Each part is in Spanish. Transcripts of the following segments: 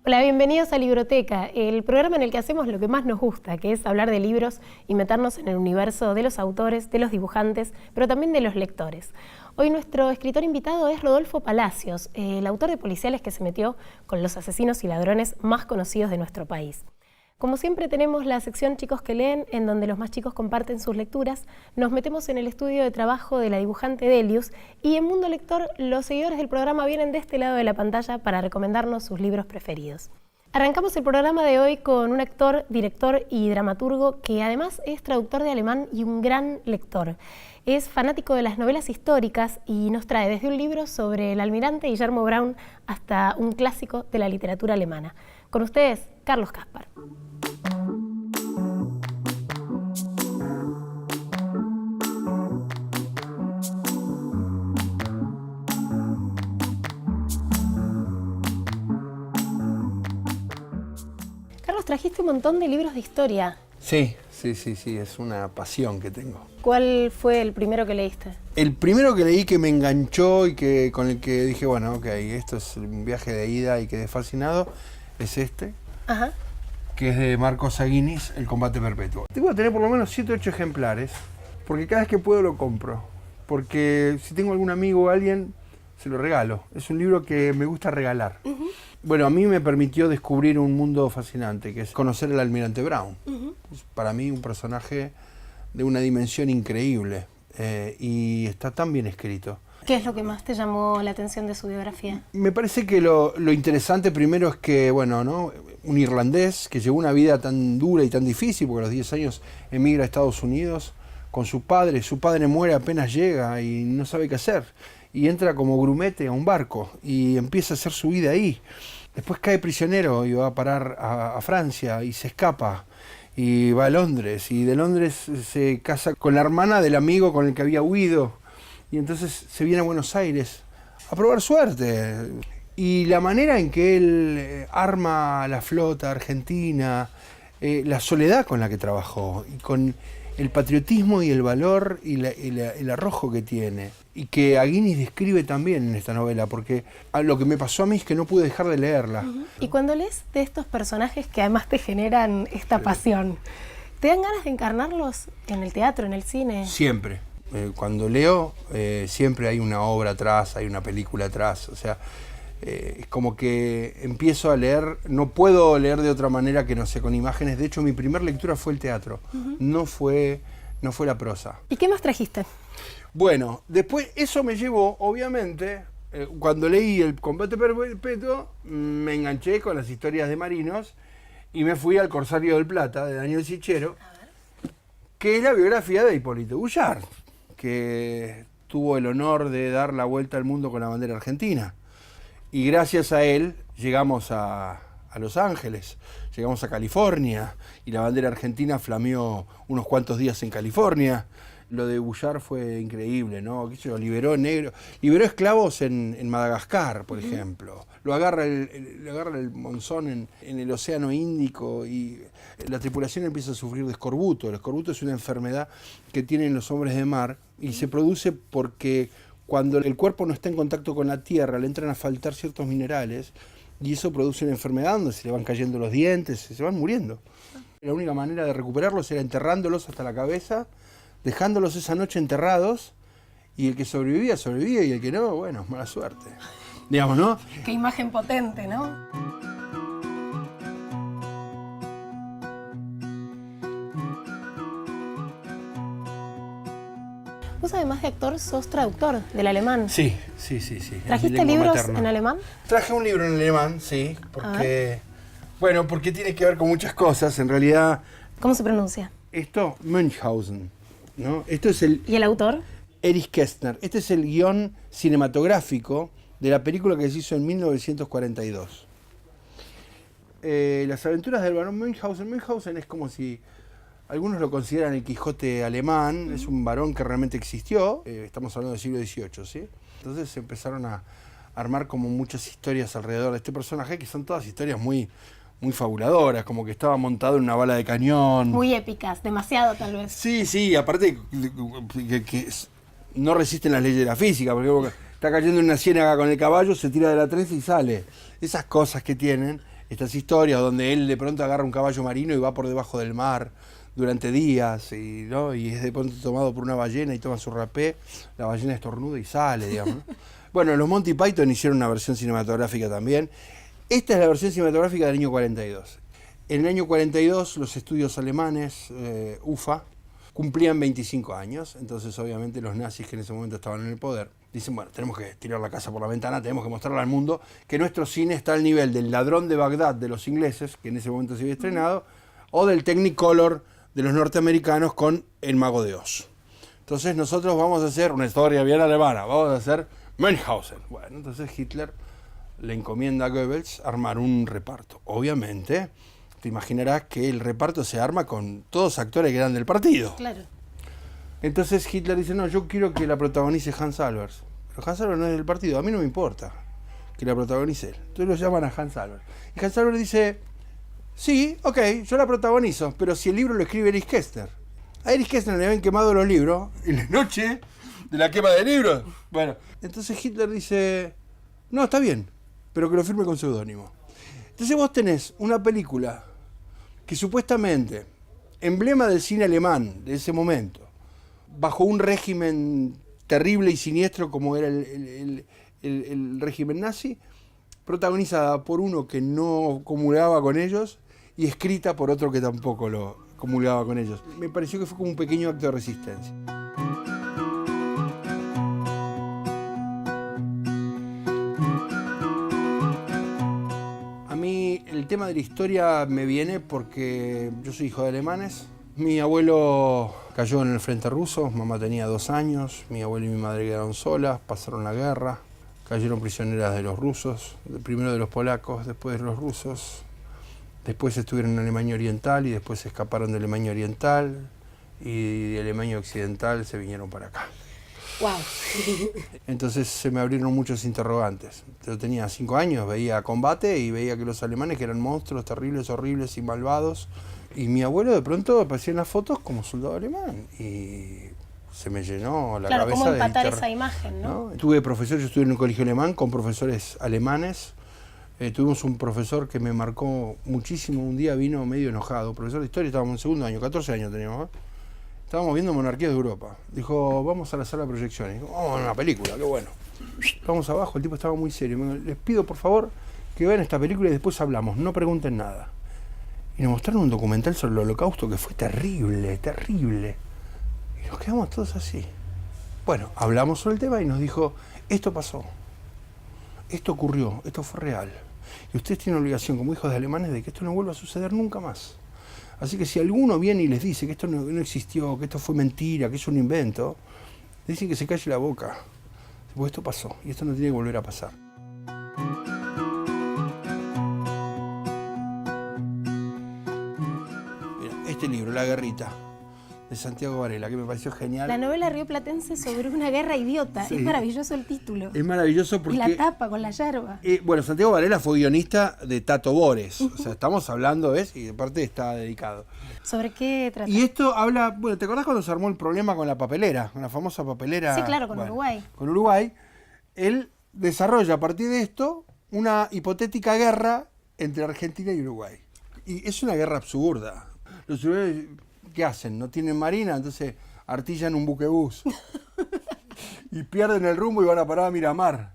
Hola, bienvenidos a Libroteca, el programa en el que hacemos lo que más nos gusta, que es hablar de libros y meternos en el universo de los autores, de los dibujantes, pero también de los lectores. Hoy nuestro escritor invitado es Rodolfo Palacios, el autor de policiales que se metió con los asesinos y ladrones más conocidos de nuestro país. Como siempre tenemos la sección Chicos que leen, en donde los más chicos comparten sus lecturas. Nos metemos en el estudio de trabajo de la dibujante Delius y en Mundo Lector los seguidores del programa vienen de este lado de la pantalla para recomendarnos sus libros preferidos. Arrancamos el programa de hoy con un actor, director y dramaturgo que además es traductor de alemán y un gran lector. Es fanático de las novelas históricas y nos trae desde un libro sobre el almirante Guillermo Brown hasta un clásico de la literatura alemana. Con ustedes, Carlos Caspar. Carlos, trajiste un montón de libros de historia. Sí, es una pasión que tengo. ¿Cuál fue el primero que leíste? El primero que leí que me enganchó y con el que dije, bueno, ok, esto es un viaje de ida y quedé fascinado, es este, que es de Marcos Aguinis, El combate perpetuo. Tengo que tener por lo menos 7 o 8 ejemplares, porque cada vez que puedo lo compro. Porque si tengo algún amigo o alguien, se lo regalo. Es un libro que me gusta regalar. Bueno, a mí me permitió descubrir un mundo fascinante, que es conocer al almirante Brown. Es para mí un personaje de una dimensión increíble y está tan bien escrito. ¿Qué es lo que más te llamó la atención de su biografía? Me parece que lo interesante primero es que, bueno, ¿no? Un irlandés que llevó una vida tan dura y tan difícil, porque a los 10 años emigra a Estados Unidos con su padre muere apenas llega y no sabe qué hacer. Y entra como grumete a un barco y empieza a hacer su vida ahí. Después cae prisionero y va a parar a Francia y se escapa y va a Londres. Y de Londres se casa con la hermana del amigo con el que había huido. Y entonces se viene a Buenos Aires a probar suerte. Y la manera en que él arma la flota argentina, la soledad con la que trabajó y con el patriotismo y el valor y el arrojo que tiene. Y que Aguinis describe también en esta novela, porque lo que me pasó a mí es que no pude dejar de leerla. Y cuando lees de estos personajes que además te generan esta pasión, ¿te dan ganas de encarnarlos en el teatro, en el cine? Siempre. Cuando leo, siempre hay una obra atrás, hay una película atrás. O sea, es como que empiezo a leer, no puedo leer de otra manera que no sea con imágenes. De hecho, mi primera lectura fue el teatro, no fue la prosa. ¿Y qué más trajiste? Bueno, después eso me llevó, obviamente, cuando leí El combate perpetuo, me enganché con las historias de marinos y me fui al Corsario del Plata, de Daniel Sichero, que es la biografía de Hipólito Bullard, que tuvo el honor de dar la vuelta al mundo con la bandera argentina. Y gracias a él llegamos a Los Ángeles, llegamos a California, y la bandera argentina flameó unos cuantos días en California. Lo de Bullard fue increíble, ¿no? Liberó esclavos en Madagascar, por ejemplo. Lo agarra el monzón en el Océano Índico y la tripulación empieza a sufrir de escorbuto. El escorbuto es una enfermedad que tienen los hombres de mar y se produce porque cuando el cuerpo no está en contacto con la tierra le entran a faltar ciertos minerales y eso produce una enfermedad donde se le van cayendo los dientes, se van muriendo. La única manera de recuperarlos era enterrándolos hasta la cabeza, dejándolos esa noche enterrados, y el que sobrevivía y el que no, bueno, mala suerte. Digamos, ¿no? Qué imagen potente, ¿no? Vos además de actor sos traductor del alemán. Sí. ¿Trajiste libros en alemán? Traje un libro en alemán, sí, porque tiene que ver con muchas cosas, en realidad. ¿Cómo se pronuncia? Esto, Münchhausen, ¿no? Esto es ¿Y el autor? Erich Kästner. Este es el guión cinematográfico de la película que se hizo en 1942. Las aventuras del barón Münchhausen. Münchhausen es como si algunos lo consideran el Quijote alemán. Es un varón que realmente existió. Estamos hablando del siglo XVIII, ¿sí? Entonces se empezaron a armar como muchas historias alrededor de este personaje, que son todas historias muy fabuladoras, como que estaba montado en una bala de cañón. Muy épicas, demasiado tal vez. Sí, aparte que no resisten las leyes de la física, porque está cayendo en una ciénaga con el caballo, se tira de la trenza y sale. Esas cosas que tienen estas historias donde él de pronto agarra un caballo marino y va por debajo del mar durante días, y, ¿no? Y es de pronto tomado por una ballena y toma su rapé, la ballena estornuda y sale, digamos, ¿no? Bueno, los Monty Python hicieron una versión cinematográfica también. Esta es la versión cinematográfica del año 42. En el año 42 los estudios alemanes, UFA, cumplían 25 años, entonces obviamente los nazis que en ese momento estaban en el poder, dicen, bueno, tenemos que tirar la casa por la ventana, tenemos que mostrarle al mundo que nuestro cine está al nivel del Ladrón de Bagdad de los ingleses, que en ese momento se había estrenado, o del Technicolor de los norteamericanos con El Mago de Oz. Entonces nosotros vamos a hacer una historia bien alemana, vamos a hacer Münchhausen. Bueno, entonces Hitler le encomienda a Goebbels armar un reparto. Obviamente, te imaginarás que el reparto se arma con todos actores que eran del partido. Claro. Entonces Hitler dice, no, yo quiero que la protagonice Hans Albers. Pero Hans Albers no es del partido, a mí no me importa que la protagonice él. Entonces lo llaman a Hans Albers. Y Hans Albers dice, sí, ok, yo la protagonizo, pero si el libro lo escribe Erich Kästner. A Erich Kästner le habían quemado los libros en la noche de la quema de libros. Bueno, entonces Hitler dice, no, está bien, pero que lo firme con seudónimo. Entonces vos tenés una película que supuestamente, emblema del cine alemán de ese momento, bajo un régimen terrible y siniestro como era el régimen nazi, protagonizada por uno que no comulgaba con ellos y escrita por otro que tampoco lo comulgaba con ellos. Me pareció que fue como un pequeño acto de resistencia. A mí el tema de la historia me viene porque yo soy hijo de alemanes. Mi abuelo cayó en el frente ruso, mamá tenía 2 años, mi abuelo y mi madre quedaron solas, pasaron la guerra, cayeron prisioneras de los rusos, primero de los polacos, después de los rusos, después estuvieron en Alemania Oriental y después se escaparon de Alemania Oriental y de Alemania Occidental se vinieron para acá. Wow. Entonces se me abrieron muchos interrogantes. Yo tenía 5 años, veía combate y veía que los alemanes que eran monstruos terribles, horribles y malvados. Y mi abuelo de pronto aparecía en las fotos como soldado alemán y se me llenó la cabeza. Claro, ¿cómo empatar esa imagen, no? Tuve profesores, yo estuve en un colegio alemán con profesores alemanes. Tuvimos un profesor que me marcó muchísimo. Un día vino medio enojado, profesor de historia, estábamos en 2.º año, 14 años teníamos. Estábamos viendo Monarquías de Europa. Dijo, vamos a la sala de proyecciones. Dijo, vamos a una película, qué bueno. Vamos abajo, el tipo estaba muy serio. Me dijo, les pido por favor que vean esta película y después hablamos, no pregunten nada. Y nos mostraron un documental sobre el Holocausto que fue terrible, terrible. Y nos quedamos todos así. Bueno, hablamos sobre el tema y nos dijo, esto pasó, esto ocurrió, esto fue real. Y ustedes tienen obligación como hijos de alemanes de que esto no vuelva a suceder nunca más. Así que si alguno viene y les dice que esto no existió, que esto fue mentira, que es un invento, dicen que se calle la boca. Porque esto pasó y esto no tiene que volver a pasar. Este libro, La Guerrita, de Santiago Varela, que me pareció genial. La novela rioplatense sobre una guerra idiota. Sí. Es maravilloso el título. Es maravilloso porque... Y la tapa con la yerba. Bueno, Santiago Varela fue guionista de Tato Bores. O sea, estamos hablando, ¿ves? Y aparte está dedicado. ¿Sobre qué trata? Y esto habla... Bueno, ¿te acordás cuando se armó el problema con la papelera? Con la famosa papelera... Sí, claro, con Uruguay. Con Uruguay. Él desarrolla a partir de esto una hipotética guerra entre Argentina y Uruguay. Y es una guerra absurda. Los uruguayos, ¿qué hacen? No tienen marina, entonces artillan un buquebús. Y pierden el rumbo y van a parar a Miramar.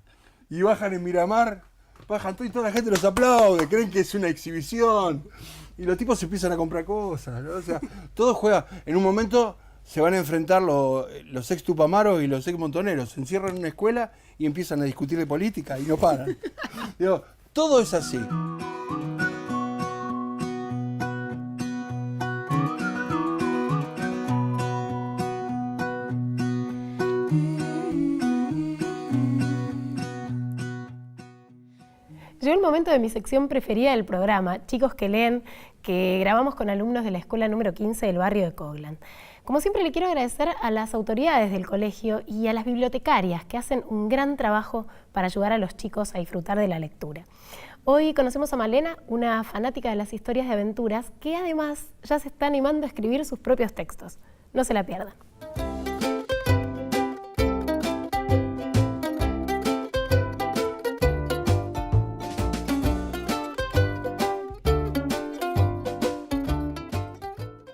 Y bajan en Miramar, bajan todo y toda la gente los aplaude, creen que es una exhibición. Y los tipos se empiezan a comprar cosas, ¿no? O sea, todo juega. En un momento se van a enfrentar los ex tupamaros y los ex montoneros. Se encierran en una escuela y empiezan a discutir de política y no paran. Digo, todo es así. Llegó el momento de mi sección preferida del programa, Chicos que leen, que grabamos con alumnos de la escuela número 15 del barrio de Coglan. Como siempre le quiero agradecer a las autoridades del colegio y a las bibliotecarias que hacen un gran trabajo para ayudar a los chicos a disfrutar de la lectura. Hoy conocemos a Malena, una fanática de las historias de aventuras, que además ya se está animando a escribir sus propios textos. No se la pierdan.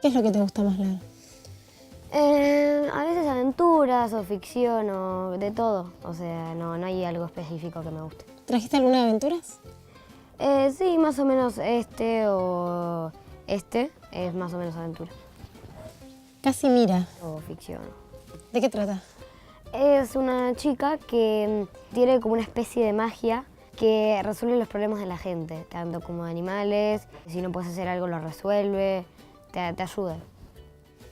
¿Qué es lo que te gusta más leer? A veces aventuras o ficción o de todo. O sea, no hay algo específico que me guste. ¿Trajiste alguna de aventuras? Sí, más o menos este es más o menos aventura Casimira. o ficción. ¿De qué trata? Es una chica que tiene como una especie de magia que resuelve los problemas de la gente, tanto como de animales. Si no puedes hacer algo, lo resuelve, te ayuda.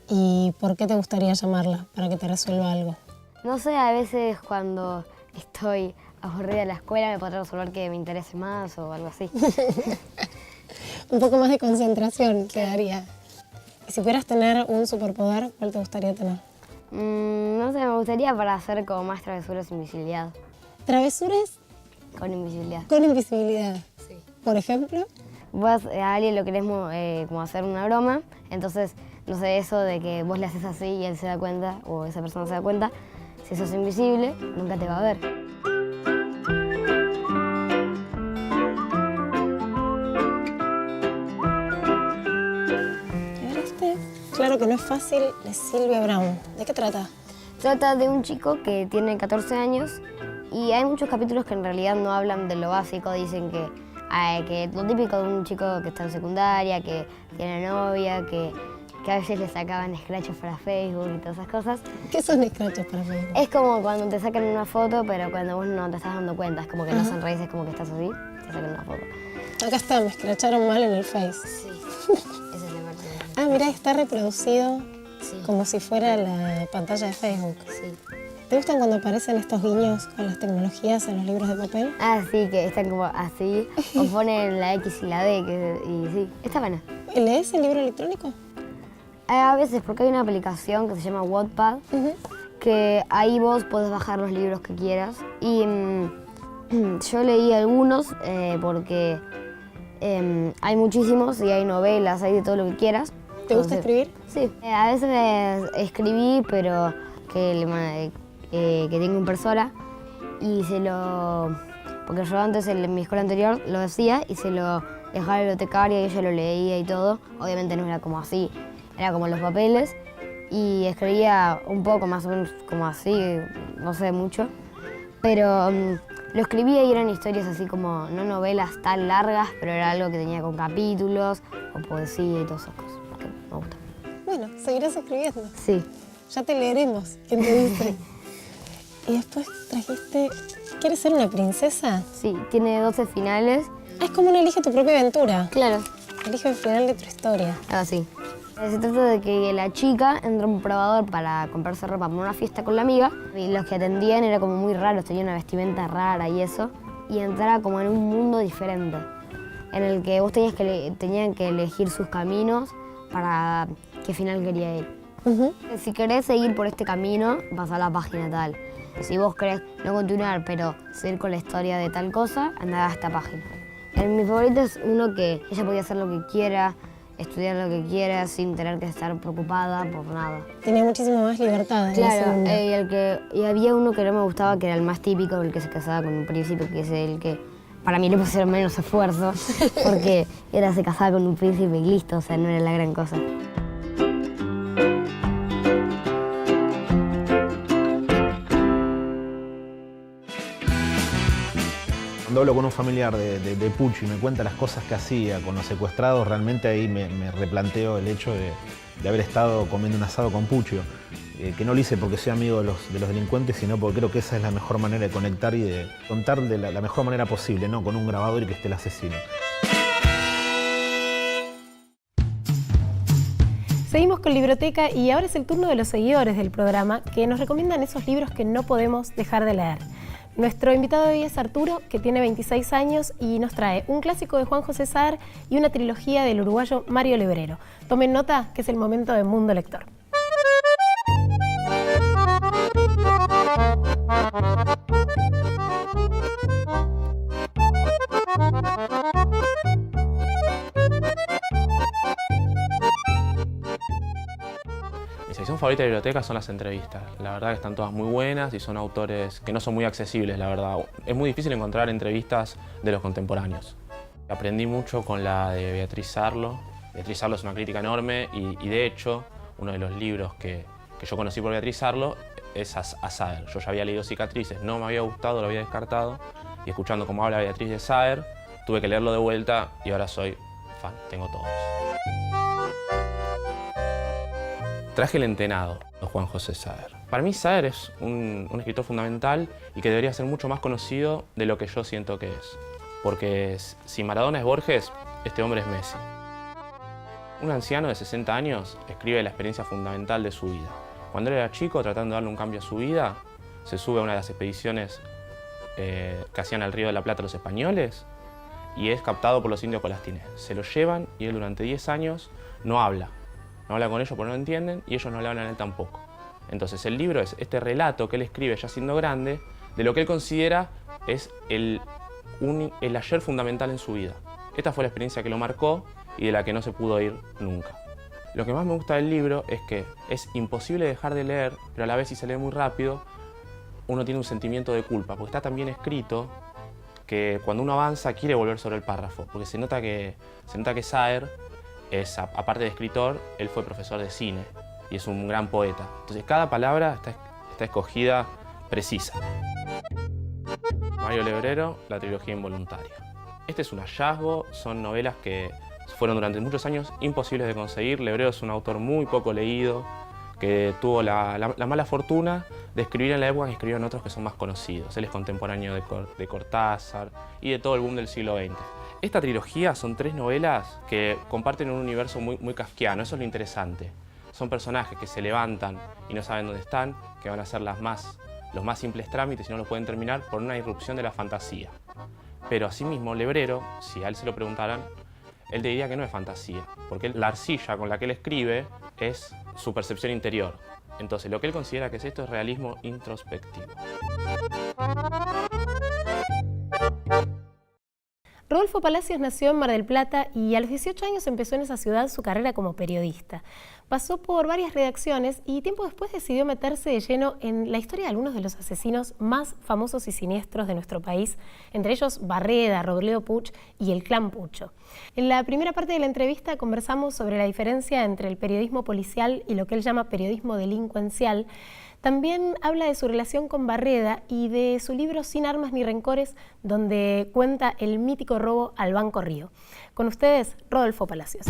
¿Y por qué te gustaría llamarla para que te resuelva algo? No sé, a veces cuando estoy aburrida de la escuela me podrá resolver que me interese más o algo así. Un poco más de concentración te daría. Y si pudieras tener un superpoder, ¿cuál te gustaría tener? No sé, me gustaría para hacer como más travesuras sin invisibilidad. ¿Travesuras Con invisibilidad. con invisibilidad? Sí. Por ejemplo, Vos a alguien lo querés como hacer una broma, entonces, no sé, eso de que vos le haces así y él se da cuenta, o esa persona se da cuenta, si sos invisible, nunca te va a ver. y ahora claro que no es fácil, de Silvia Brown. ¿De qué trata? Trata de un chico que tiene 14 años y hay muchos capítulos que en realidad no hablan de lo básico, dicen que lo típico de un chico que está en secundaria, que tiene novia, que a veces le sacaban scratches para Facebook y todas esas cosas. ¿Qué son scratches para Facebook? Es como cuando te sacan una foto, pero cuando vos no te estás dando cuenta, es como que no sonreís, es como que estás así, te sacan una foto. Acá está, me escracharon mal en el Face. Sí, esa es la parte. Ah, mirá, está reproducido Sí. como si fuera la pantalla de Facebook. Sí. ¿Te gustan cuando aparecen estos guiños con las tecnologías en los libros de papel? Ah, sí, que están como así, o ponen la X y la D, y sí, está buena. ¿Lees el libro electrónico? A veces, porque hay una aplicación que se llama Wattpad, que ahí vos podés bajar los libros que quieras. Y yo leí algunos porque hay muchísimos y hay novelas, hay de todo lo que quieras. ¿Te gusta escribir? Sí, a veces escribí, pero que tengo impresora y porque yo antes en mi escuela anterior lo hacía y se lo dejaba a la bibliotecaria y ella lo leía y todo. Obviamente no era como así, era como los papeles y escribía un poco más o menos como así, no sé mucho. Pero lo escribía y eran historias así como, no novelas tan largas, pero era algo que tenía con capítulos o poesía y todas esas cosas, que me gusta. Bueno, seguirás escribiendo. Sí. Ya te leeremos, ¿quién te dice? Y después trajiste... ¿Quieres ser una princesa? Sí, tiene 12 finales. Ah, es como un elige tu propia aventura. Claro. Elige el final de tu historia. Ah, sí. Se trata de que la chica entra a un probador para comprarse ropa para una fiesta con la amiga y los que atendían eran como muy raros, tenían una vestimenta rara y eso, y entraba como en un mundo diferente, en el que vos tenían que elegir sus caminos para qué final quería ir. Si querés seguir por este camino, vas a la página tal. Si vos querés no continuar, pero seguir con la historia de tal cosa, andá a esta página. Mi favorito es uno que ella podía hacer lo que quiera, estudiar lo que quiera, sin tener que estar preocupada por nada. Tenía muchísima más libertad en ese Claro, mundo. y había uno que no me gustaba, que era el más típico, el que se casaba con un príncipe, que es el que para mí le pusieron menos esfuerzo, porque se casaba con un príncipe y listo, o sea, no era la gran cosa. Cuando hablo con un familiar de Pucho y me cuenta las cosas que hacía con los secuestrados, realmente ahí me replanteo el hecho de haber estado comiendo un asado con Pucho. Que no lo hice porque soy amigo de los delincuentes, sino porque creo que esa es la mejor manera de conectar y de contar de la mejor manera posible, ¿no? Con un grabador y que esté el asesino. Seguimos con Libroteca y ahora es el turno de los seguidores del programa que nos recomiendan esos libros que no podemos dejar de leer. Nuestro invitado de hoy es Arturo, que tiene 26 años y nos trae un clásico de Juan José Saar y una trilogía del uruguayo Mario Lebrero. Tomen nota que es el momento de Mundo Lector. Mi sección favorita de biblioteca son las entrevistas. La verdad que están todas muy buenas y son autores que no son muy accesibles, la verdad. Es muy difícil encontrar entrevistas de los contemporáneos. Aprendí mucho con la de Beatriz Sarlo, Beatriz Arlo es una crítica enorme y de hecho, uno de los libros que yo conocí por Beatriz Arlo es a Saer. Yo ya había leído Cicatrices, no me había gustado, lo había descartado, y escuchando cómo habla Beatriz de Saer, tuve que leerlo de vuelta y ahora soy fan, tengo todos. Traje El Entenado, de Juan José Saer. Para mí Saer es un escritor fundamental y que debería ser mucho más conocido de lo que yo siento que es. Porque si Maradona es Borges, este hombre es Messi. Un anciano de 60 años escribe la experiencia fundamental de su vida. Cuando él era chico, tratando de darle un cambio a su vida, se sube a una de las expediciones que hacían al Río de la Plata los españoles y es captado por los indios colastines. Se lo llevan y él durante 10 años no habla. No habla con ellos porque no lo entienden y ellos no le hablan a él tampoco. Entonces el libro es este relato que él escribe ya siendo grande de lo que él considera es el ayer fundamental en su vida. Esta fue la experiencia que lo marcó y de la que no se pudo ir nunca. Lo que más me gusta del libro es que es imposible dejar de leer, pero a la vez si se lee muy rápido, uno tiene un sentimiento de culpa, porque está tan bien escrito que cuando uno avanza quiere volver sobre el párrafo, porque se nota que Saer es, aparte de escritor, él fue profesor de cine y es un gran poeta. Entonces cada palabra está escogida precisa. Mario Lebrero, La trilogía involuntaria. Este es un hallazgo, son novelas que fueron durante muchos años imposibles de conseguir. Lebrero es un autor muy poco leído, que tuvo la mala fortuna de escribir en la época que escribieron otros que son más conocidos. Él es contemporáneo de Cortázar y de todo el boom del siglo XX. Esta trilogía son 3 novelas que comparten un universo muy kafkiano, eso es lo interesante. Son personajes que se levantan y no saben dónde están, que van a hacer los más simples trámites y no los pueden terminar por una irrupción de la fantasía. Pero asimismo, Lebrero, si a él se lo preguntaran, él te diría que no es fantasía, porque la arcilla con la que él escribe es su percepción interior. Entonces, lo que él considera que es esto es realismo introspectivo. Rodolfo Palacios nació en Mar del Plata y a los 18 años empezó en esa ciudad su carrera como periodista. Pasó por varias redacciones y tiempo después decidió meterse de lleno en la historia de algunos de los asesinos más famosos y siniestros de nuestro país, entre ellos Barreda, Robledo Puch y el Clan Pucho. En la primera parte de la entrevista conversamos sobre la diferencia entre el periodismo policial y lo que él llama periodismo delincuencial. También habla de su relación con Barreda y de su libro Sin armas ni rencores, donde cuenta el mítico robo al Banco Río. Con ustedes, Rodolfo Palacios.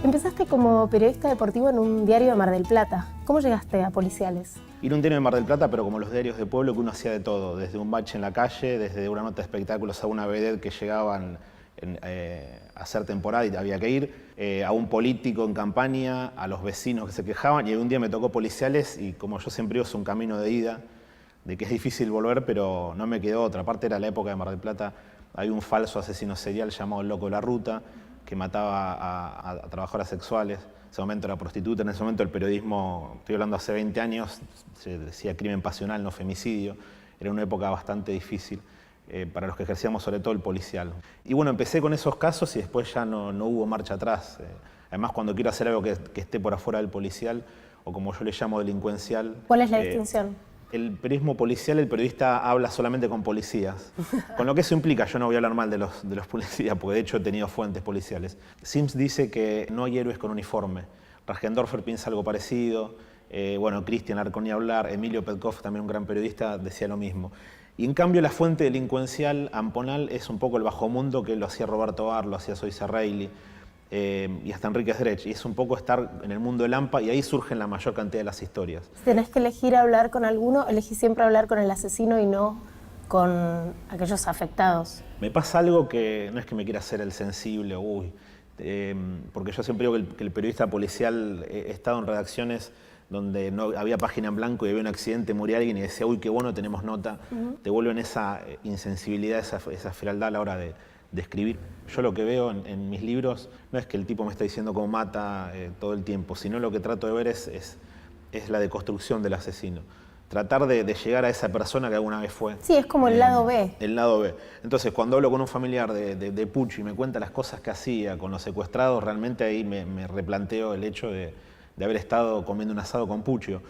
Empezaste como periodista deportivo en un diario de Mar del Plata. ¿Cómo llegaste a Policiales? Ir a un diario de Mar del Plata, pero como los diarios de pueblo, que uno hacía de todo, desde un bache en la calle, desde una nota de espectáculos a una vedette que llegaban a hacer temporada y había que ir, a un político en campaña, a los vecinos que se quejaban, y un día me tocó Policiales y como yo siempre digo, es un camino de ida, de que es difícil volver, pero no me quedó otra. Aparte era la época de Mar del Plata, hay un falso asesino serial llamado el Loco de la Ruta, que mataba a trabajadoras sexuales. En ese momento era prostituta, en ese momento el periodismo, estoy hablando hace 20 años, se decía crimen pasional, no femicidio. Era una época bastante difícil para los que ejercíamos sobre todo el policial. Y bueno, empecé con esos casos y después ya no hubo marcha atrás. Además, cuando quiero hacer algo que esté por afuera del policial, o como yo le llamo delincuencial... ¿Cuál es la distinción? El periodismo policial, el periodista habla solamente con policías. Con lo que eso implica, yo no voy a hablar mal de los policías, porque de hecho he tenido fuentes policiales. Sims dice que no hay héroes con uniforme. Rasgendorfer piensa algo parecido. Bueno, Cristian Arcón ni hablar. Emilio Petkov, también un gran periodista, decía lo mismo. Y en cambio la fuente delincuencial amponal es un poco el bajo mundo que lo hacía Roberto Ar, lo hacía Soysa Reilly. Y hasta Enrique Sdrech, y es un poco estar en el mundo del AMPA y ahí surgen la mayor cantidad de las historias. Si tenés que elegir hablar con alguno, elegí siempre hablar con el asesino y no con aquellos afectados. Me pasa algo que no es que me quiera hacer el sensible, porque yo siempre digo que el periodista policial, he estado en redacciones donde no había página en blanco y había un accidente, murió alguien y decía, uy, qué bueno, tenemos nota. Te vuelven esa insensibilidad, esa frialdad a la hora de escribir. Yo lo que veo en mis libros no es que el tipo me está diciendo cómo mata todo el tiempo, sino lo que trato de ver es la deconstrucción del asesino. tratar de llegar a esa persona que alguna vez fue. Sí, es como el lado B. El lado B. Entonces, cuando hablo con un familiar de Pucci y me cuenta las cosas que hacía con los secuestrados, realmente ahí me replanteo el hecho de haber estado comiendo un asado con Puccio.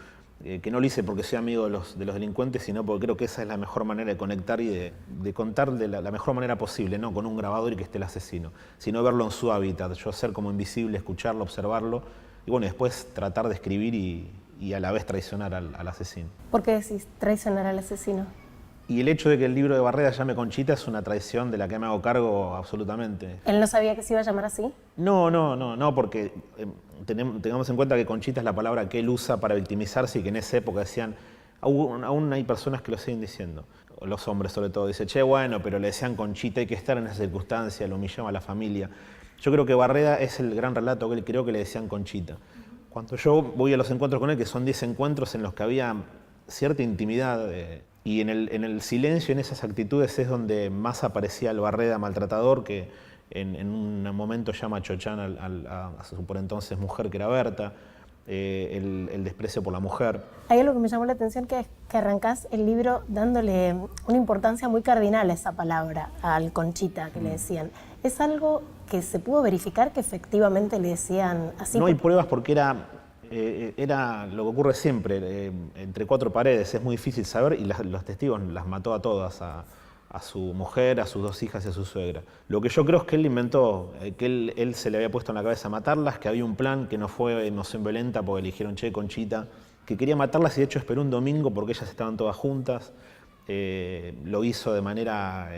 Que no lo hice porque soy amigo de los delincuentes, sino porque creo que esa es la mejor manera de conectar y de contar de la mejor manera posible, no con un grabador y que esté el asesino, sino verlo en su hábitat, yo ser como invisible, escucharlo, observarlo, y bueno, después tratar de escribir y a la vez traicionar al asesino. ¿Por qué decís traicionar al asesino? Y el hecho de que el libro de Barreda llame Conchita es una traición de la que me hago cargo absolutamente. ¿Él no sabía que se iba a llamar así? No, porque tengamos en cuenta que Conchita es la palabra que él usa para victimizarse y que en esa época decían, aún hay personas que lo siguen diciendo, los hombres sobre todo, dice, che, bueno, pero le decían Conchita, hay que estar en esa circunstancia, lo humillaba a la familia. Yo creo que Barreda es el gran relato que él creó que le decían Conchita. Cuando yo voy a los encuentros con él, que son 10 encuentros en los que había cierta intimidad, y en el silencio, en esas actitudes, es donde más aparecía el Barreda maltratador, que en un momento llama a Chochán a su por entonces mujer, que era Berta, el desprecio por la mujer. Hay algo que me llamó la atención, que es que arrancás el libro dándole una importancia muy cardinal a esa palabra, al Conchita, que le decían. ¿Es algo que se pudo verificar que efectivamente le decían así? No hay pruebas porque era lo que ocurre siempre, entre cuatro paredes, es muy difícil saber, y los testigos las mató a todas, a su mujer, a sus 2 hijas y a su suegra. Lo que yo creo es que él inventó, que él se le había puesto en la cabeza matarlas, que había un plan que no fue noción violenta porque le dijeron, che, Conchita, que quería matarlas y de hecho esperó un domingo porque ellas estaban todas juntas, lo hizo de manera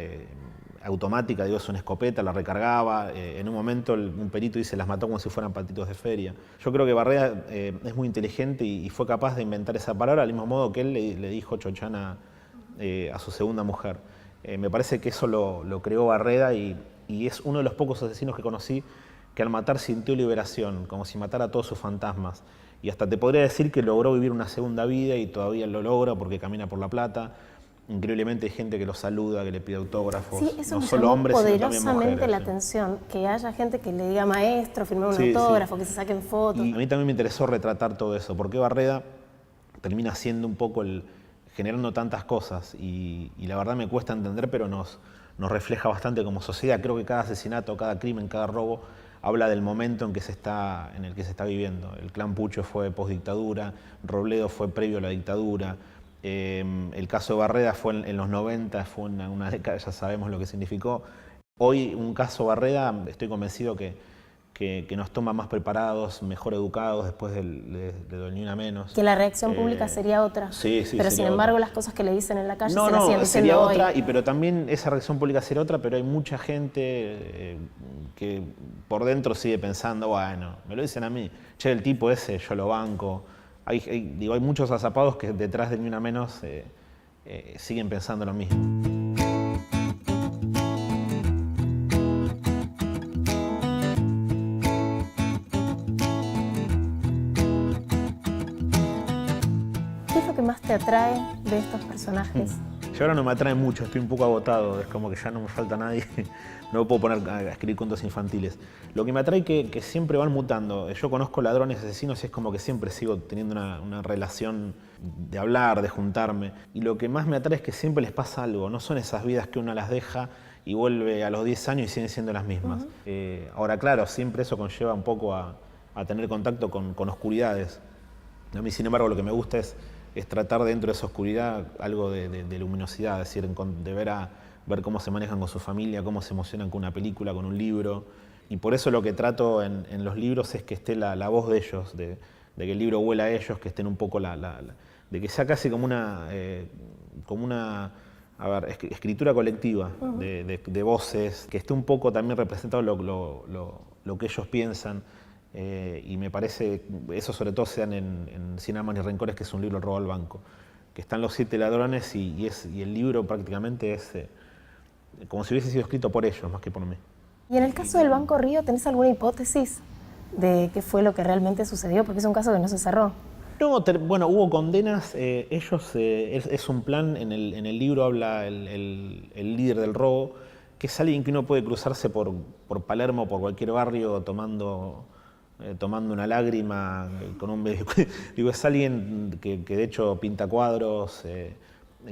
automática, digo, es una escopeta, la recargaba, en un momento un perito dice las mató como si fueran patitos de feria. Yo creo que Barreda es muy inteligente y fue capaz de inventar esa palabra al mismo modo que él le dijo Chochana a su segunda mujer. Me parece que eso lo creó Barreda y es uno de los pocos asesinos que conocí que al matar sintió liberación, como si matara a todos sus fantasmas. Y hasta te podría decir que logró vivir una segunda vida y todavía lo logra porque camina por La Plata. Increíblemente hay gente que lo saluda, que le pide autógrafos, Sí, eso no me solo llamó hombres, sino también poderosamente mujeres. la atención, que haya gente que le diga maestro, firmar un autógrafo, que se saquen fotos. Y a mí también me interesó retratar todo eso, porque Barreda termina siendo un poco generando tantas cosas y la verdad me cuesta entender, pero nos refleja bastante como sociedad. Creo que cada asesinato, cada crimen, cada robo habla del momento en el que se está viviendo. El clan Puccio fue postdictadura, Robledo fue previo a la dictadura. El caso de Barreda fue en los 90, fue una década, ya sabemos lo que significó. Hoy un caso Barreda, estoy convencido que nos toma más preparados, mejor educados, después de Ni Una Menos. Que la reacción pública sería otra. Sí, pero sin embargo otra. las cosas que le dicen en la calle No, se las siguen sería diciendo otra, hoy. pero también esa reacción pública sería otra, pero hay mucha gente que por dentro sigue pensando, bueno, me lo dicen a mí, che, el tipo ese, yo lo banco. Hay muchos azapados que detrás de Ni Una Menos siguen pensando lo mismo. ¿Qué es lo que más te atrae de estos personajes? Yo ahora no me atrae mucho, estoy un poco agotado, es como que ya no me falta nadie, no me puedo poner a escribir cuentos infantiles. Lo que me atrae es que siempre van mutando. Yo conozco ladrones, asesinos y es como que siempre sigo teniendo una relación de hablar, de juntarme. Y lo que más me atrae es que siempre les pasa algo, no son esas vidas que uno las deja y vuelve a los 10 años y siguen siendo las mismas. Ahora, claro, siempre eso conlleva un poco a tener contacto con oscuridades. A mí, sin embargo, lo que me gusta es tratar dentro de esa oscuridad algo de luminosidad, es decir, de ver cómo se manejan con su familia, cómo se emocionan con una película, con un libro. Y por eso lo que trato en los libros es que esté la voz de ellos, de que el libro huela a ellos, que estén un poco de que sea casi como una escritura colectiva de voces, que esté un poco también representado lo que ellos piensan. Y me parece, eso sobre todo se dan en Sin Armas ni Rencores, que es un libro, El robo al banco, que están los 7 ladrones y el libro prácticamente es como si hubiese sido escrito por ellos más que por mí. Y en el caso del Banco Río, ¿tenés alguna hipótesis de qué fue lo que realmente sucedió? Porque es un caso que no se cerró. No, bueno, hubo condenas, ellos, es un plan, en el libro habla el líder del robo, que es alguien que uno puede cruzarse por Palermo, por cualquier barrio, tomando tomando una lágrima, con un... Digo, es alguien que de hecho pinta cuadros,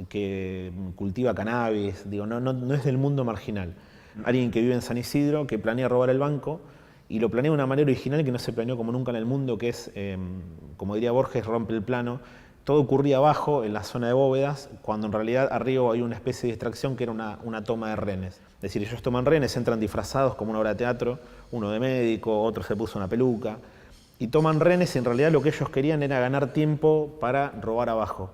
que cultiva cannabis, digo, no es del mundo marginal. Alguien que vive en San Isidro, que planea robar el banco, y lo planea de una manera original que no se planeó como nunca en el mundo, que es, como diría Borges, rompe el plano. Todo ocurría abajo, en la zona de bóvedas, cuando en realidad arriba hay una especie de distracción que era una toma de rehenes. Es decir, ellos toman rehenes, entran disfrazados como una obra de teatro, uno de médico, otro se puso una peluca, y toman rehenes y en realidad lo que ellos querían era ganar tiempo para robar abajo.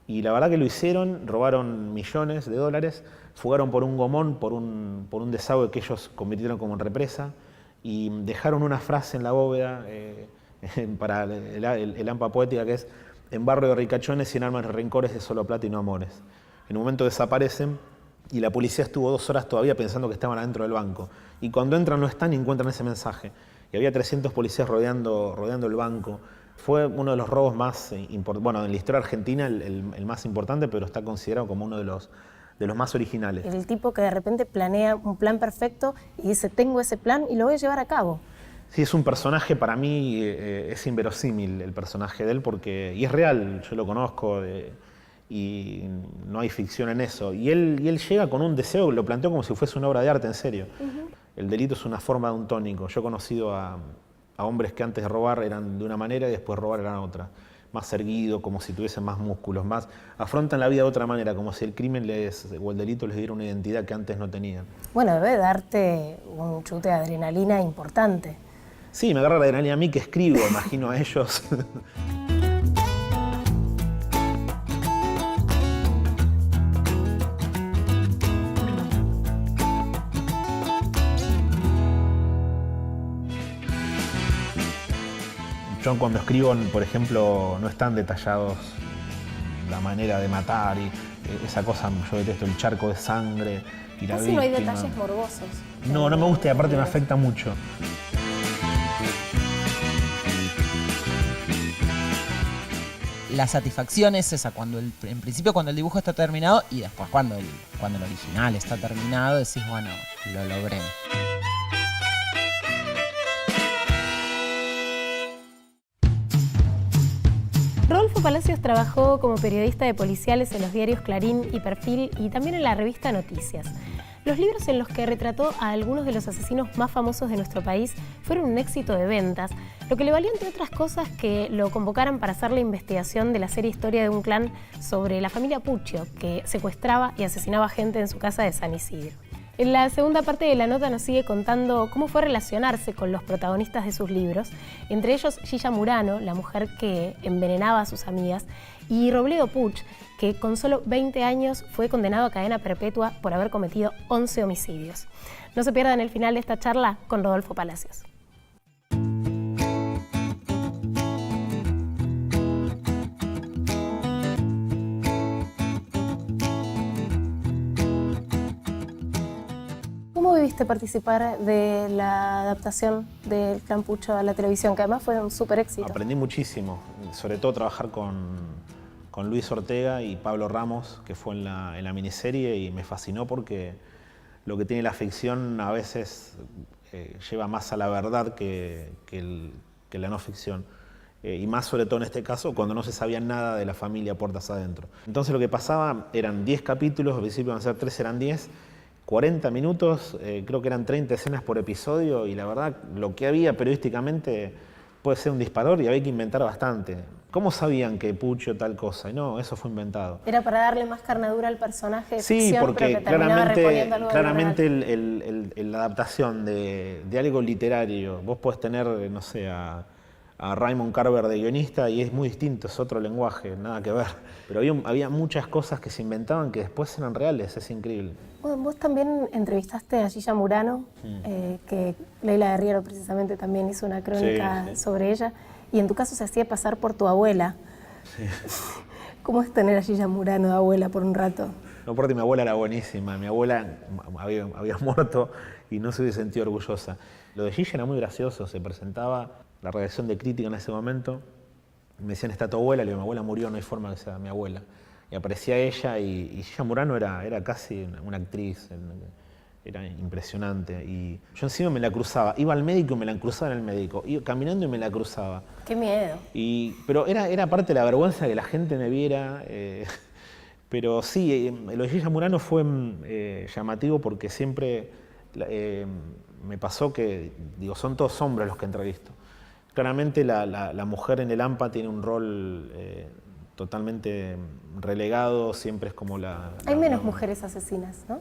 Y la verdad que lo hicieron, robaron millones de dólares, fugaron por un gomón, por un desagüe que ellos convirtieron como en represa, y dejaron una frase en la bóveda para el AMPA poética que es: en barrio de ricachones, sin armas ni rencores, de solo plata y no amores. En un momento desaparecen y la policía estuvo 2 horas todavía pensando que estaban adentro del banco. Y cuando entran no están y encuentran ese mensaje. Y había 300 policías rodeando el banco. Fue uno de los robos más importantes, bueno, en la historia argentina el más importante, pero está considerado como uno de los más originales. El tipo que de repente planea un plan perfecto y dice, tengo ese plan y lo voy a llevar a cabo. Sí, es un personaje, para mí es inverosímil el personaje de él, y es real, yo lo conozco y no hay ficción en eso. Y él llega con un deseo, lo planteó como si fuese una obra de arte, en serio. El delito es una forma de un tónico. Yo he conocido a hombres que antes de robar eran de una manera y después de robar eran otra. Más erguido, como si tuviesen más músculos, más afrontan la vida de otra manera, como si el crimen o el delito les diera una identidad que antes no tenían. Bueno, debe darte un chute de adrenalina importante. Sí, me agarra la adrenalina a mí que escribo, imagino a ellos. Yo cuando escribo, por ejemplo, no están detallados la manera de matar y esa cosa, yo detesto el charco de sangre y la víctima. No hay detalles morbosos. No me gusta y aparte me afecta mucho. La satisfacción es esa, en principio cuando el dibujo está terminado y después cuando el original está terminado decís, bueno, lo logré. Rodolfo Palacios trabajó como periodista de policiales en los diarios Clarín y Perfil y también en la revista Noticias. Los libros en los que retrató a algunos de los asesinos más famosos de nuestro país fueron un éxito de ventas, lo que le valió, entre otras cosas, que lo convocaran para hacer la investigación de la serie Historia de un clan sobre la familia Puccio, que secuestraba y asesinaba gente en su casa de San Isidro. En la segunda parte de la nota nos sigue contando cómo fue relacionarse con los protagonistas de sus libros, entre ellos Gilla Murano, la mujer que envenenaba a sus amigas, y Robledo Puch, que con solo 20 años fue condenado a cadena perpetua por haber cometido 11 homicidios. No se pierdan el final de esta charla con Rodolfo Palacios. ¿Cómo viviste participar de la adaptación del Clan Puccio a la televisión, que además fue un súper éxito? Aprendí muchísimo, sobre todo trabajar con Luis Ortega y Pablo Ramos, que fue en la miniserie, y me fascinó porque lo que tiene la ficción a veces lleva más a la verdad que la no ficción. Y más sobre todo en este caso, cuando no se sabía nada de la familia puertas adentro. Entonces lo que pasaba eran 10 capítulos, al principio iban a ser 3, eran 10, 40 minutos, creo que eran 30 escenas por episodio, y la verdad lo que había periodísticamente puede ser un disparador y había que inventar bastante. ¿Cómo sabían que Puccio tal cosa? Y no, eso fue inventado. ¿Era para darle más carnadura al personaje de sí, ficción, porque pero que terminaba reponiendo algo claramente de la adaptación de algo literario, vos podés tener, no sé, a Raymond Carver de guionista y es muy distinto, es otro lenguaje, nada que ver. Pero había muchas cosas que se inventaban que después eran reales, es increíble. Bueno, vos también entrevistaste a Gilla Murano, que Leila Guerriero precisamente también hizo una crónica sobre ella, y en tu caso se hacía pasar por tu abuela. Sí. ¿Cómo es tener a Gilla Murano de abuela por un rato? No, porque mi abuela era buenísima, mi abuela había muerto y no se hubiese sentido orgullosa. Lo de Gilla era muy gracioso, se presentaba la redacción de Crítica en ese momento, me decían, ¿está tu abuela? Le digo, mi abuela murió, no hay forma que sea mi abuela. Y aparecía ella y Gilla Murano era casi una actriz, era impresionante. Y yo encima me la cruzaba, iba al médico y me la cruzaba en el médico, iba caminando y me la cruzaba. ¡Qué miedo! Pero era parte de la vergüenza que la gente me viera. Pero sí, lo de Gilla Murano fue llamativo porque siempre me pasó que, digo, son todos hombres los que entrevisto. Claramente la mujer en el AMPA tiene un rol totalmente relegado, siempre es como Hay menos mujeres asesinas, ¿no?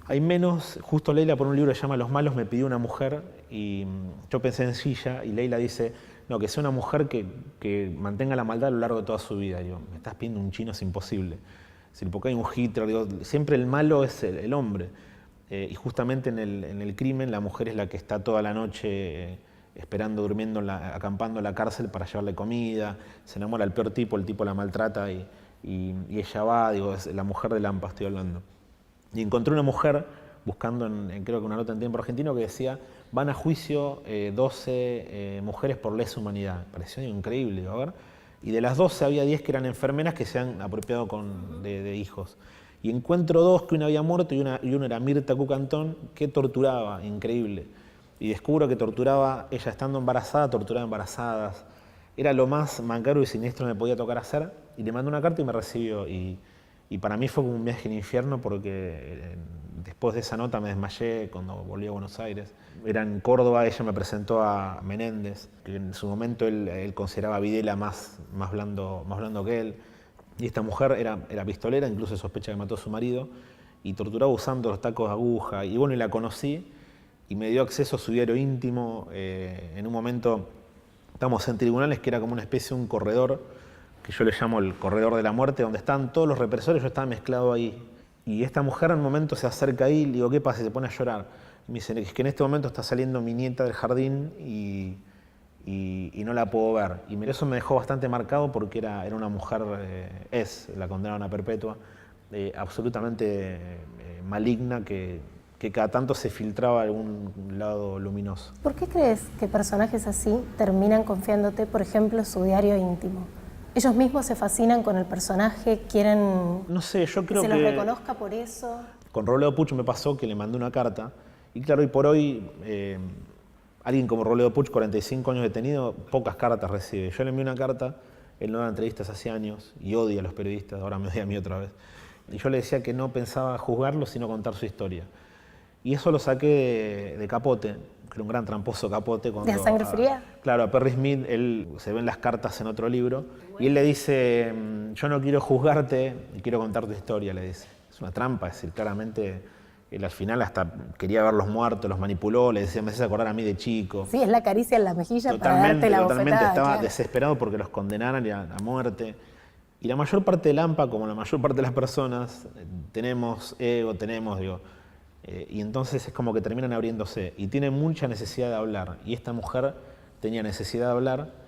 Hay menos. Justo Leila, por un libro que se llama Los malos, me pidió una mujer y yo pensé en Gilla y Leila dice, no, que sea una mujer que mantenga la maldad a lo largo de toda su vida. Digo, me estás pidiendo un chino, es imposible. Porque hay un Hitler, digo, siempre el malo es el hombre. Y justamente en el crimen la mujer es la que está toda la noche esperando, durmiendo, acampando en la cárcel para llevarle comida, se enamora del peor tipo, el tipo la maltrata y ella va, digo, es la mujer del AMPA estoy hablando. Y encontré una mujer, buscando creo que una nota en Tiempo Argentino, que decía, van a juicio 12 mujeres por lesa humanidad. Me pareció increíble, a ver. Y de las 12 había 10 que eran enfermeras que se han apropiado de hijos. Y encuentro 2 que una había muerto y una era Mirta Cucantón, que torturaba, increíble. Y descubro que torturaba, ella estando embarazada, torturaba embarazadas. Era lo más macabro y siniestro que me podía tocar hacer. Y le mandé una carta y me recibió. Y para mí fue como un viaje al infierno porque después de esa nota me desmayé cuando volví a Buenos Aires. Era en Córdoba, ella me presentó a Menéndez, que en su momento él consideraba a Videla más blando que él. Y esta mujer era pistolera, incluso sospecha que mató a su marido, y torturaba usando los tacos de aguja. Y bueno, y la conocí y me dio acceso a su diario íntimo. En un momento estábamos en tribunales que era como una especie de un corredor, que yo le llamo el corredor de la muerte, donde estaban todos los represores, yo estaba mezclado ahí. Y esta mujer en un momento se acerca ahí, le digo, ¿qué pasa? Y se pone a llorar. Y me dice, es que en este momento está saliendo mi nieta del jardín y no la puedo ver. Y eso me dejó bastante marcado porque era una mujer, la condenaron a perpetua, absolutamente maligna, que cada tanto se filtraba algún lado luminoso. ¿Por qué crees que personajes así terminan confiándote, por ejemplo, su diario íntimo? ¿Ellos mismos se fascinan con el personaje, quieren no sé, yo creo que se los reconozca por eso? Con Robledo Puch me pasó que le mandé una carta, y claro, hoy por hoy, alguien como Robledo Puch, 45 años detenido, pocas cartas recibe. Yo le envié una carta, él no daba entrevistas hace años, y odia a los periodistas, ahora me odia a mí otra vez. Y yo le decía que no pensaba juzgarlo, sino contar su historia. Y eso lo saqué de Capote, que era un gran tramposo Capote. ¿De Sangre Fría? Claro, a Perry Smith, él se ven las cartas en otro libro, y él le dice, yo no quiero juzgarte, quiero contar tu historia, le dice. Es una trampa, es decir, claramente, él al final hasta quería verlos muertos, los manipuló, le decía, me haces acordar a mí de chico. Sí, es la caricia en la mejilla para darte la bofetada. Totalmente, estaba claro, desesperado porque los condenaran a muerte. Y la mayor parte del AMPA, como la mayor parte de las personas, tenemos ego, y entonces es como que terminan abriéndose y tienen mucha necesidad de hablar. Y esta mujer tenía necesidad de hablar.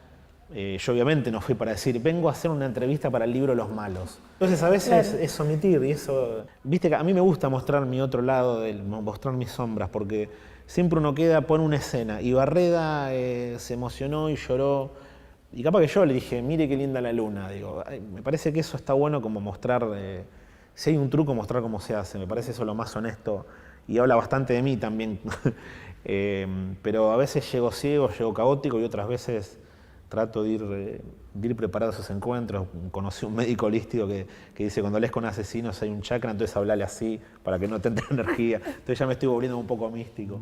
Yo obviamente no fui para decir, vengo a hacer una entrevista para el libro Los Malos. Entonces a veces claro, es omitir y eso... Viste que a mí me gusta mostrar mi otro lado, mostrar mis sombras, porque siempre uno pone una escena. Y Barreda se emocionó y lloró. Y capaz que yo le dije, mire qué linda la luna. Digo, me parece que eso está bueno como mostrar... si hay un truco, mostrar cómo se hace. Me parece eso lo más honesto. Y habla bastante de mí también. Pero a veces llego ciego, llego caótico y otras veces trato de ir preparado a esos encuentros. Conocí un médico holístico que dice, cuando lees con asesinos hay un chakra, entonces hablale así para que no te entre energía. Entonces ya me estoy volviendo un poco místico.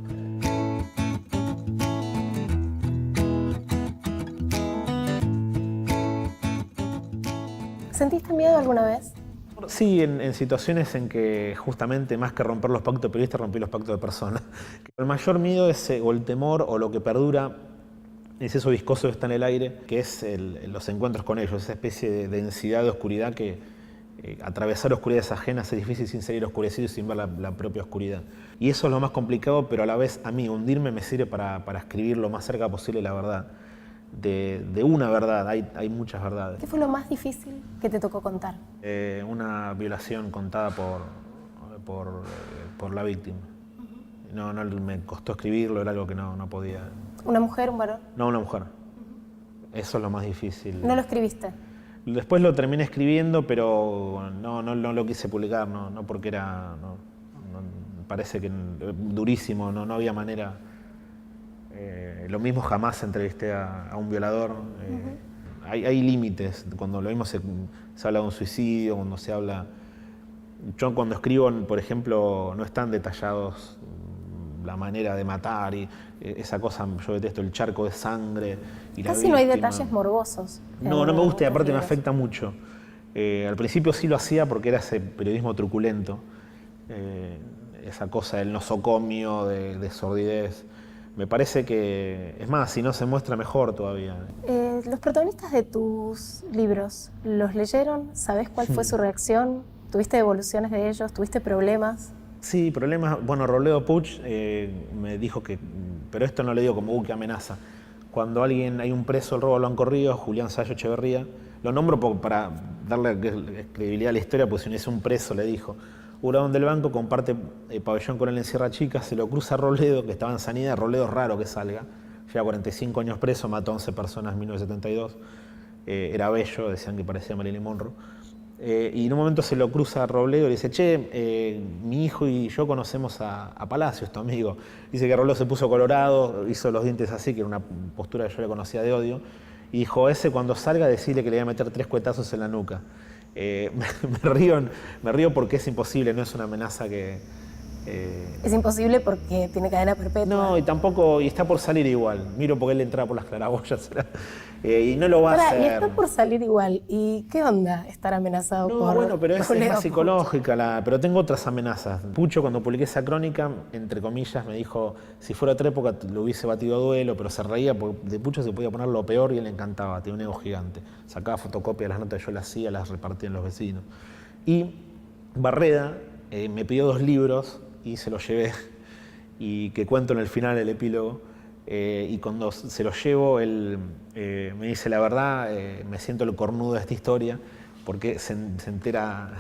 ¿Sentiste miedo alguna vez? Sí, en situaciones en que justamente más que romper los pactos de periodistas, rompí los pactos de personas. El mayor miedo es o el temor o lo que perdura es eso viscoso que está en el aire, que es los encuentros con ellos, esa especie de densidad de oscuridad que atravesar oscuridades ajenas es difícil sin salir oscurecido y sin ver la propia oscuridad. Y eso es lo más complicado, pero a la vez a mí hundirme me sirve para escribir lo más cerca posible la verdad. De una verdad, hay muchas verdades. ¿Qué fue lo más difícil que te tocó contar? Una violación contada por la víctima. No, me costó escribirlo, era algo que no podía. ¿Una mujer, un varón? No, una mujer. Eso es lo más difícil. ¿No lo escribiste? Después lo terminé escribiendo, pero no lo quise publicar, no porque parece que durísimo, no había manera. Lo mismo, jamás entrevisté a un violador. Hay límites, cuando lo mismo se habla de un suicidio, cuando se habla... Yo cuando escribo, por ejemplo, no están detallados la manera de matar y esa cosa, yo detesto el charco de sangre y la Casi no hay víctima. detalles morbosos. No me gusta y aparte me libros. afecta mucho. Al principio sí lo hacía porque era ese periodismo truculento, esa cosa del nosocomio, de sordidez. Me parece que, es más, si no se muestra mejor todavía. Los protagonistas de tus libros, ¿los leyeron? ¿Sabés cuál fue su reacción? ¿Tuviste devoluciones de ellos? ¿Tuviste problemas? Sí, problemas. Bueno, Robledo Puch me dijo que, pero esto no le digo como qué amenaza. Cuando hay un preso del robo al Banco Río, Julián Sayo Echeverría, lo nombro para darle credibilidad a la historia, porque si no es un preso, le dijo. Huradón del Banco comparte pabellón con él en Sierra Chica, se lo cruza Robledo, que estaba en sanidad. Robledo es raro que salga, lleva 45 años preso, mató a 11 personas en 1972. Era bello, decían que parecía Marilyn Monroe. Y en un momento se lo cruza a Robledo y le dice, che, mi hijo y yo conocemos a Palacios, tu amigo. Dice que Robledo se puso colorado, hizo los dientes así, que era una postura que yo le conocía de odio. Y dijo, ese cuando salga, decirle que le voy a meter 3 cuetazos en la nuca. Me río porque es imposible, no es una amenaza que... Es imposible porque tiene cadena perpetua. No, y tampoco, y está por salir igual. Miro porque él entraba por las claraboyas y no lo va a hacer. Y está por salir igual. ¿Y qué onda estar amenazado No, por... bueno, pero es Robledo más Puch? psicológica. Pero tengo otras amenazas. Pucho, cuando publiqué esa crónica, entre comillas, me dijo, si fuera otra época lo hubiese batido a duelo, pero se reía porque de Pucho se podía poner lo peor y él le encantaba. Tenía un ego gigante. Sacaba fotocopias de las notas que yo las hacía, las repartía en los vecinos. Y Barreda me pidió 2 libros y se los llevé. Y que cuento en el final del epílogo. Y cuando se los llevo, él me dice la verdad, me siento el cornudo de esta historia, porque se entera,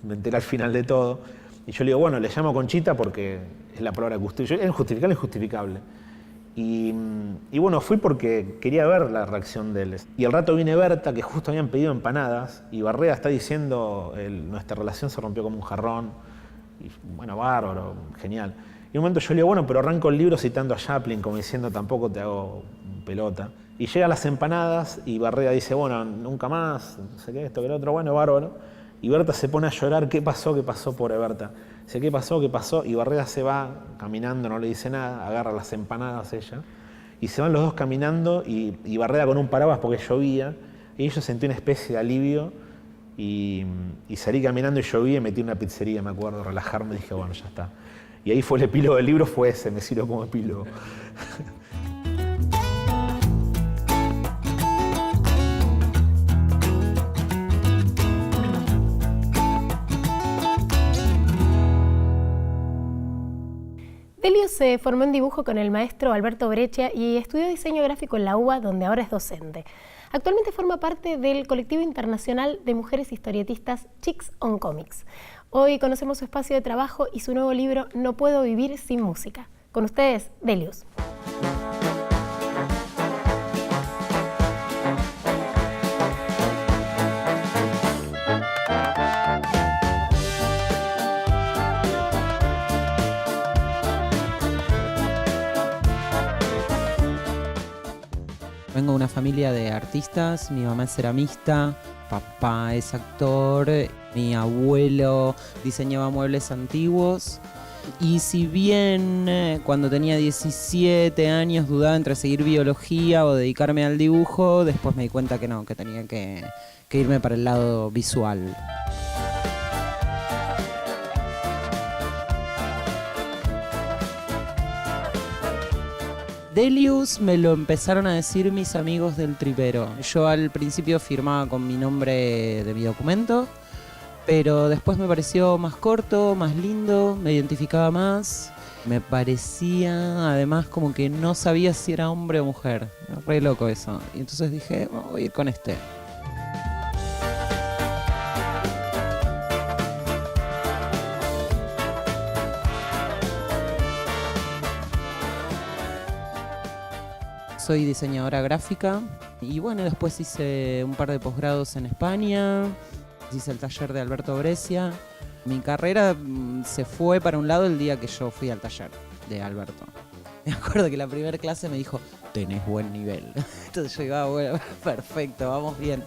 me entera al final de todo. Y yo le digo, bueno, le llamo Conchita porque es la palabra que usted... Es injustificable, es injustificable. Y bueno, fui porque quería ver la reacción de él. Y al rato viene Berta, que justo habían pedido empanadas, y Barreda está diciendo, nuestra relación se rompió como un jarrón. Y bueno, bárbaro, genial. Y en un momento yo le digo, bueno, pero arranco el libro citando a Chaplin, como diciendo, tampoco te hago pelota. Y llega a las empanadas y Barreda dice, bueno, nunca más, no sé qué, esto que lo otro, bueno, bárbaro. Y Berta se pone a llorar, ¿qué pasó, pobre Berta? Dice, ¿qué pasó? Y Barreda se va caminando, no le dice nada, agarra las empanadas ella. Y se van los dos caminando y Barreda con un paraguas porque llovía. Y yo sentí una especie de alivio y salí caminando y llovía y metí en una pizzería, me acuerdo, relajarme, dije, bueno, ya está. Y ahí fue el epílogo del libro, fue ese, me sirvió como epílogo. Delius se formó en dibujo con el maestro Alberto Breccia y estudió diseño gráfico en la UBA, donde ahora es docente. Actualmente forma parte del colectivo internacional de mujeres historietistas Chicks on Comics. Hoy conocemos su espacio de trabajo y su nuevo libro No puedo vivir sin música. Con ustedes, Delius. Vengo de una familia de artistas, mi mamá es ceramista, papá es actor, mi abuelo diseñaba muebles antiguos. Y si bien cuando tenía 17 años dudaba entre seguir biología o dedicarme al dibujo, después me di cuenta que no, que tenía que irme para el lado visual. Delius me lo empezaron a decir mis amigos del tripero. Yo al principio firmaba con mi nombre de mi documento, pero después me pareció más corto, más lindo, me identificaba más. Me parecía además como que no sabía si era hombre o mujer. Re loco eso. Y entonces dije, bueno, voy a ir con este. Soy diseñadora gráfica y bueno, después hice un par de posgrados en España, hice el taller de Alberto Breccia Mi carrera se fue para un lado el día que yo fui al taller de Alberto. Me acuerdo que la primera clase me dijo, tenés buen nivel. Entonces yo digo, bueno, perfecto, vamos bien.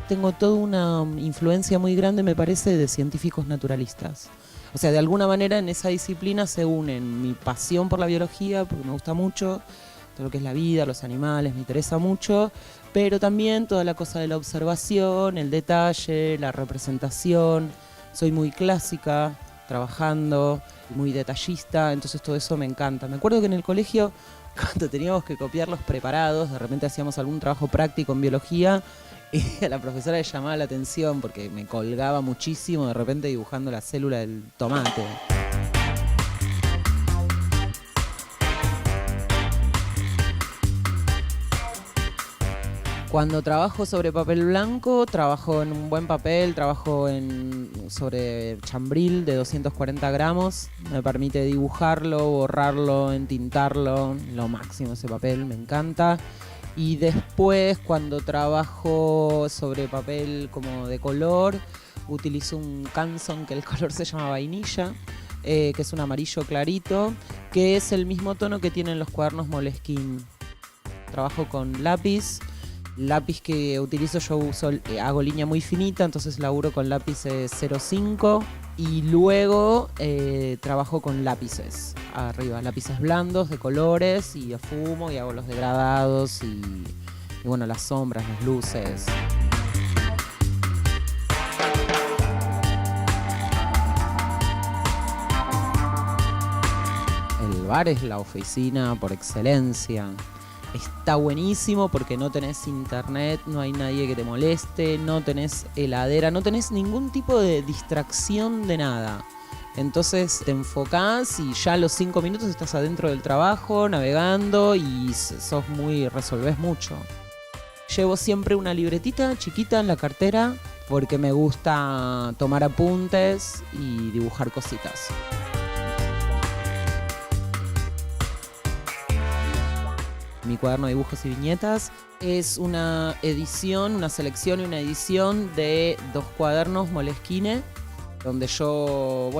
Tengo toda una influencia muy grande, me parece, de científicos naturalistas. O sea, de alguna manera en esa disciplina se unen mi pasión por la biología, porque me gusta mucho, todo lo que es la vida, los animales, me interesa mucho, pero también toda la cosa de la observación, el detalle, la representación. Soy muy clásica, trabajando, muy detallista, entonces todo eso me encanta. Me acuerdo que en el colegio, cuando teníamos que copiar los preparados, de repente hacíamos algún trabajo práctico en biología, y a la profesora le llamaba la atención porque me colgaba muchísimo de repente dibujando la célula del tomate. Cuando trabajo sobre papel blanco, trabajo en un buen papel, trabajo sobre chambril de 240 gramos. Me permite dibujarlo, borrarlo, entintarlo, lo máximo ese papel, me encanta. Y después, cuando trabajo sobre papel como de color, utilizo un Canson que el color se llama vainilla, que es un amarillo clarito, que es el mismo tono que tienen los cuadernos Moleskine. Trabajo con lápiz que utilizo, hago línea muy finita, entonces laburo con lápices 0,5 y luego trabajo con lápices arriba, lápices blandos de colores y afumo y hago los degradados y bueno, las sombras, las luces. El bar es la oficina por excelencia. Está buenísimo porque no tenés internet, no hay nadie que te moleste, no tenés heladera, no tenés ningún tipo de distracción de nada. Entonces te enfocás y ya a los 5 minutos estás adentro del trabajo, navegando y resolvés mucho. Llevo siempre una libretita chiquita en la cartera porque me gusta tomar apuntes y dibujar cositas. Mi cuaderno de dibujos y viñetas es una selección y una edición de 2 cuadernos Moleskine, donde yo,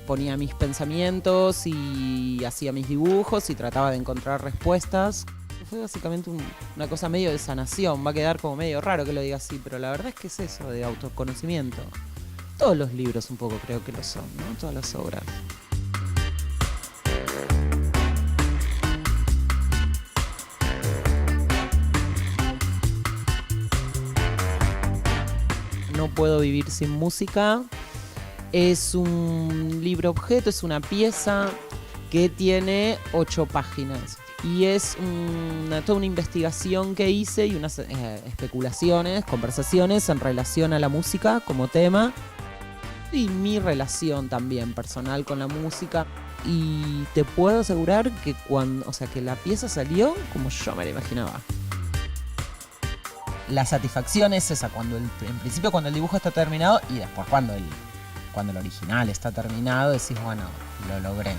ponía mis pensamientos y hacía mis dibujos y trataba de encontrar respuestas. Fue básicamente una cosa medio de sanación, va a quedar como medio raro que lo diga así, pero la verdad es que es eso, de autoconocimiento. Todos los libros un poco creo que lo son, ¿no? Todas las obras. No puedo vivir sin música. Es un libro objeto, es una pieza que tiene 8 páginas. Y es toda una investigación que hice y unas especulaciones, conversaciones en relación a la música como tema. Y mi relación también personal con la música. Y te puedo asegurar que que la pieza salió como yo me la imaginaba. La satisfacción es esa, en principio cuando el dibujo está terminado y después cuando el original está terminado decís, bueno, lo logré.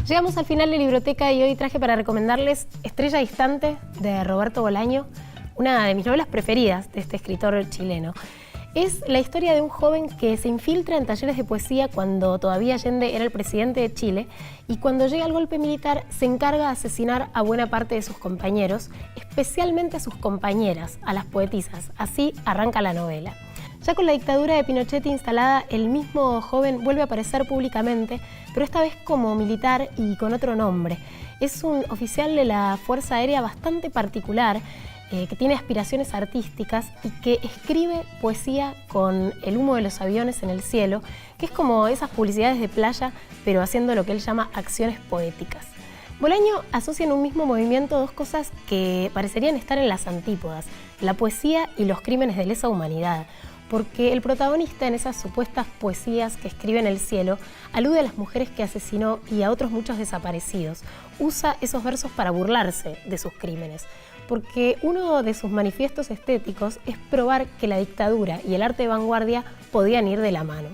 Llegamos al final de Libroteca y hoy traje para recomendarles Estrella Distante de Roberto Bolaño, una de mis novelas preferidas de este escritor chileno. Es la historia de un joven que se infiltra en talleres de poesía cuando todavía Allende era el presidente de Chile y cuando llega el golpe militar se encarga de asesinar a buena parte de sus compañeros, especialmente a sus compañeras, a las poetisas. Así arranca la novela. Ya con la dictadura de Pinochet instalada, el mismo joven vuelve a aparecer públicamente, pero esta vez como militar y con otro nombre. Es un oficial de la Fuerza Aérea bastante particular, que tiene aspiraciones artísticas y que escribe poesía con el humo de los aviones en el cielo, que es como esas publicidades de playa, pero haciendo lo que él llama acciones poéticas. Bolaño asocia en un mismo movimiento 2 cosas que parecerían estar en las antípodas: la poesía y los crímenes de lesa humanidad. porque el protagonista en esas supuestas poesías que escribe en el cielo alude a las mujeres que asesinó y a otros muchos desaparecidos. Usa esos versos para burlarse de sus crímenes, porque uno de sus manifiestos estéticos es probar que la dictadura y el arte de vanguardia podían ir de la mano.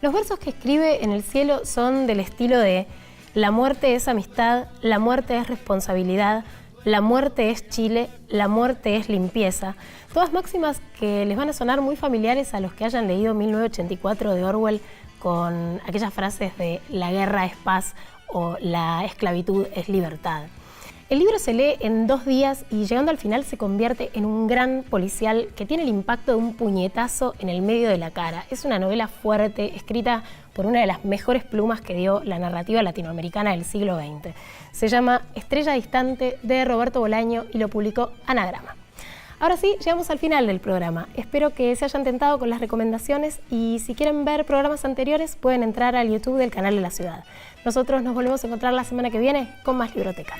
Los versos que escribe en el cielo son del estilo de: la muerte es amistad, la muerte es responsabilidad, la muerte es Chile, la muerte es limpieza. Todas máximas que les van a sonar muy familiares a los que hayan leído 1984 de Orwell, con aquellas frases de la guerra es paz o la esclavitud es libertad. El libro se lee en 2 días y llegando al final se convierte en un gran policial que tiene el impacto de un puñetazo en el medio de la cara. Es una novela fuerte, escrita por una de las mejores plumas que dio la narrativa latinoamericana del siglo XX. Se llama Estrella Distante, de Roberto Bolaño, y lo publicó Anagrama. Ahora sí, llegamos al final del programa. Espero que se hayan tentado con las recomendaciones y si quieren ver programas anteriores pueden entrar al YouTube del Canal de la Ciudad. Nosotros nos volvemos a encontrar la semana que viene con más Libroteca.